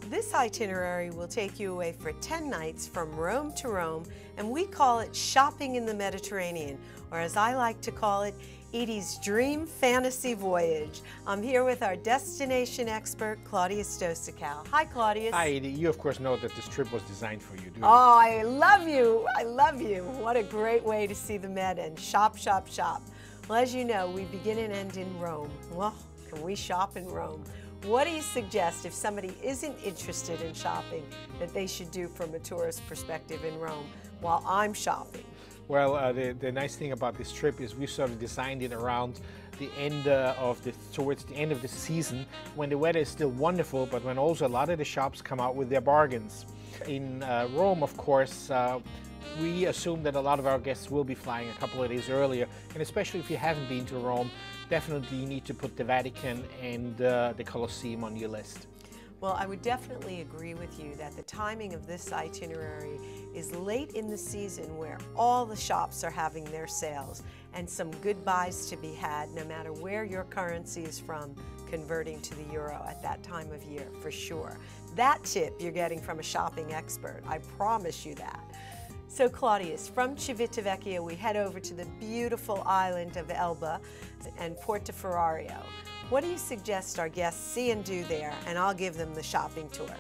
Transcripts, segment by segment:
This itinerary will take you away for 10 nights from Rome to Rome, and we call it Shopping in the Mediterranean, or as I like to call it, Edie's Dream Fantasy Voyage. I'm here with our destination expert, Claudius Dosical. Hi, Claudius. Hi, Edie. You, of course, know that this trip was designed for you, do you? Oh, I love you. I love you. What a great way to see the Med and shop, shop, shop. Well, as you know, we begin and end in Rome. Well, can we shop in Rome? What do you suggest if somebody isn't interested in shopping that they should do from a tourist perspective in Rome while I'm shopping? Well, the nice thing about this trip is we sort of designed it around the end towards the end of the season, when the weather is still wonderful, but when also a lot of the shops come out with their bargains. In Rome, of course, we assume that a lot of our guests will be flying a couple of days earlier, and especially if you haven't been to Rome, definitely you need to put the Vatican and the Colosseum on your list. Well, I would definitely agree with you that the timing of this itinerary is late in the season where all the shops are having their sales and some good buys to be had no matter where your currency is from, converting to the euro at that time of year, for sure. That tip you're getting from a shopping expert, I promise you that. So Claudius, from Civitavecchia we head over to the beautiful island of Elba and Portoferraio. What do you suggest our guests see and do there? And I'll give them the shopping tour.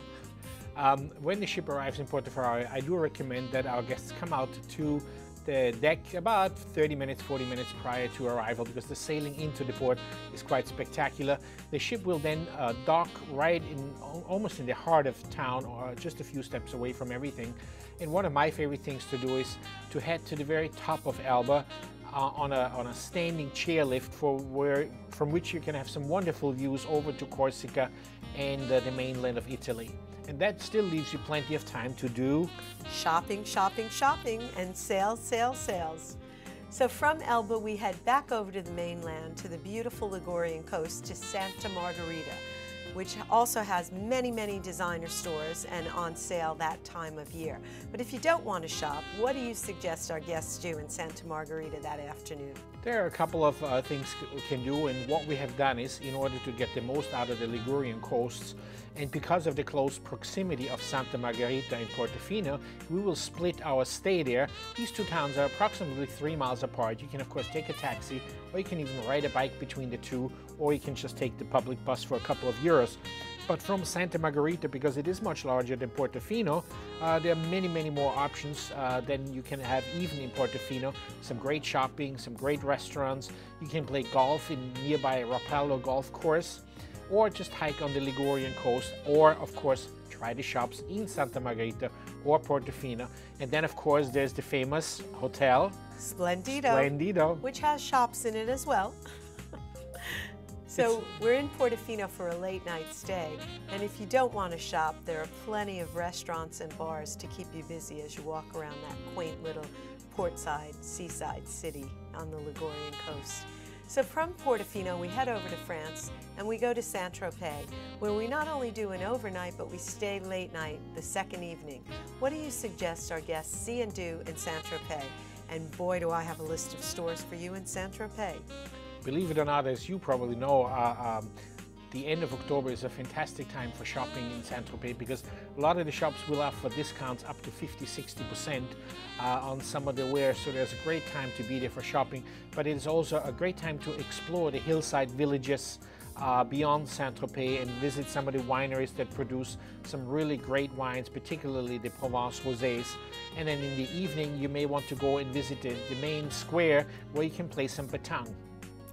When the ship arrives in Portoferraio, I do recommend that our guests come out to the deck about 30 minutes, 40 minutes prior to arrival, because the sailing into the port is quite spectacular. The ship will then dock right in, almost in the heart of town, or just a few steps away from everything. And one of my favorite things to do is to head to the very top of Elba on a standing chairlift from which you can have some wonderful views over to Corsica and the mainland of Italy. And that still leaves you plenty of time to do shopping, shopping, shopping, and sales, sales, sales. So from Elba, we head back over to the mainland to the beautiful Ligurian coast to Santa Margherita, which also has many, many designer stores and on sale that time of year. But if you don't want to shop, what do you suggest our guests do in Santa Margherita that afternoon? There are a couple of things we can do, and what we have done is, in order to get the most out of the Ligurian coasts, and because of the close proximity of Santa Margherita and Portofino, we will split our stay there. These two towns are approximately 3 miles apart. You can of course take a taxi, or you can even ride a bike between the two, or you can just take the public bus for a couple of euros. But from Santa Margherita, because it is much larger than Portofino, there are many, many more options than you can have even in Portofino. Some great shopping, some great restaurants. You can play golf in nearby Rapallo golf course, or just hike on the Ligurian coast, or of course try the shops in Santa Margherita or Portofino. And then of course there's the famous hotel Splendido, which has shops in it as well. So we're in Portofino for a late night stay, and if you don't want to shop, there are plenty of restaurants and bars to keep you busy as you walk around that quaint little portside, seaside city on the Ligurian coast. So from Portofino, we head over to France and we go to Saint-Tropez, where we not only do an overnight, but we stay late night the second evening. What do you suggest our guests see and do in Saint-Tropez? And boy, do I have a list of stores for you in Saint-Tropez. Believe it or not, as you probably know, the end of October is a fantastic time for shopping in Saint-Tropez, because a lot of the shops will offer discounts up to 50–60% on some of the wear, so there's a great time to be there for shopping. But it is also a great time to explore the hillside villages beyond Saint-Tropez and visit some of the wineries that produce some really great wines, particularly the Provence rosés. And then in the evening you may want to go and visit the main square where you can play some pétanque.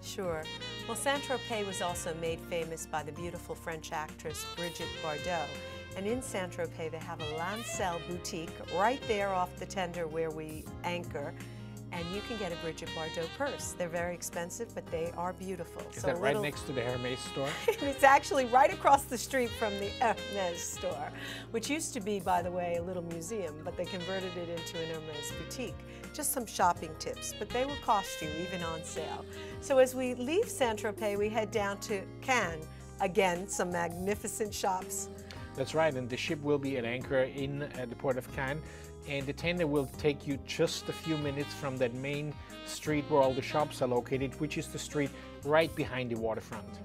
Sure. Well, Saint-Tropez was also made famous by the beautiful French actress Brigitte Bardot. And in Saint-Tropez they have a Lancel boutique right there off the tender where we anchor. And you can get a Brigitte Bardot purse. They're very expensive, but they are beautiful. Is that right next to the Hermès store? It's actually right across the street from the Hermès store, which used to be, by the way, a little museum, but they converted it into an Hermès boutique. Just some shopping tips, but they will cost you even on sale. So as we leave Saint-Tropez, we head down to Cannes. Again, some magnificent shops. That's right, and the ship will be at anchor in the port of Cannes, and the tender will take you just a few minutes from that main street where all the shops are located, which is the street right behind the waterfront.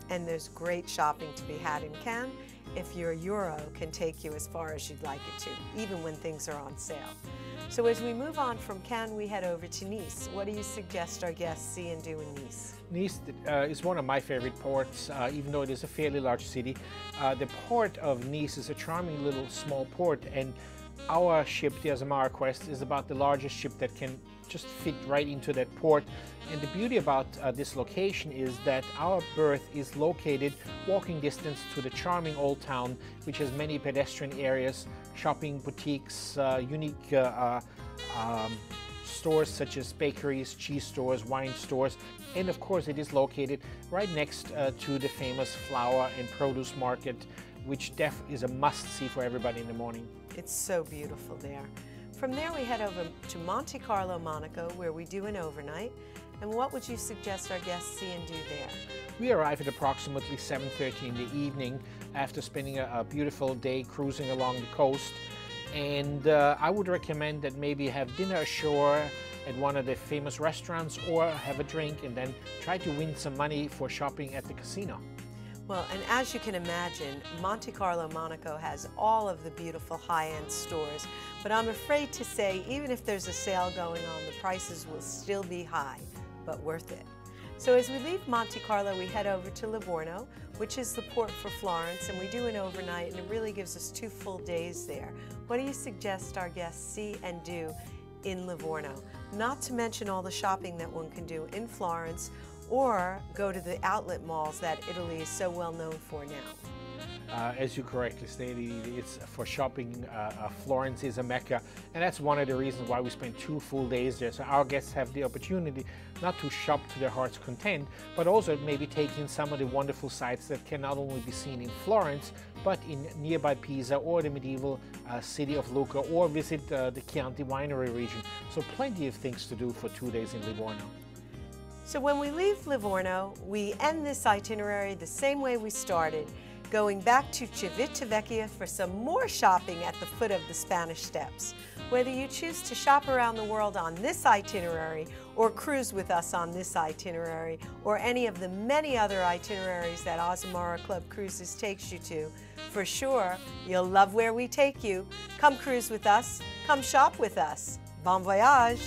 And there's great shopping to be had in Cannes. if your euro can take you as far as you'd like it to, even when things are on sale. So as we move on from Cannes, we head over to Nice. What do you suggest our guests see and do in Nice? Nice is one of my favorite ports, even though it is a fairly large city. The port of Nice is a charming little small port, and our ship, the Azamara Quest, is about the largest ship that can just fit right into that port. And the beauty about this location is that our berth is located walking distance to the charming old town, which has many pedestrian areas, shopping, boutiques, unique stores such as bakeries, cheese stores, wine stores, and of course it is located right next to the famous flower and produce market, which is a must-see for everybody in the morning. It's so beautiful there. From there we head over to Monte Carlo, Monaco, where we do an overnight. And what would you suggest our guests see and do there? We arrive at approximately 7:30 in the evening after spending a beautiful day cruising along the coast. And I would recommend that maybe have dinner ashore at one of the famous restaurants, or have a drink and then try to win some money for shopping at the casino. Well, and as you can imagine, Monte Carlo, Monaco has all of the beautiful high-end stores, but I'm afraid to say, even if there's a sale going on, the prices will still be high, but worth it. So as we leave Monte Carlo, we head over to Livorno, which is the port for Florence, and we do an overnight, and it really gives us 2 full days there. What do you suggest our guests see and do in Livorno? Not to mention all the shopping that one can do in Florence, or go to the outlet malls that Italy is so well known for now. As you correctly stated, it's for shopping. Florence is a mecca, and that's one of the reasons why we spent 2 full days there. So our guests have the opportunity not to shop to their heart's content, but also maybe take in some of the wonderful sights that can not only be seen in Florence, but in nearby Pisa or the medieval city of Lucca, or visit the Chianti winery region. So plenty of things to do for 2 days in Livorno. So when we leave Livorno, we end this itinerary the same way we started, going back to Civitavecchia for some more shopping at the foot of the Spanish Steps. Whether you choose to shop around the world on this itinerary, or cruise with us on this itinerary, or any of the many other itineraries that Azamara Club Cruises takes you to, for sure, you'll love where we take you. Come cruise with us, come shop with us. Bon voyage!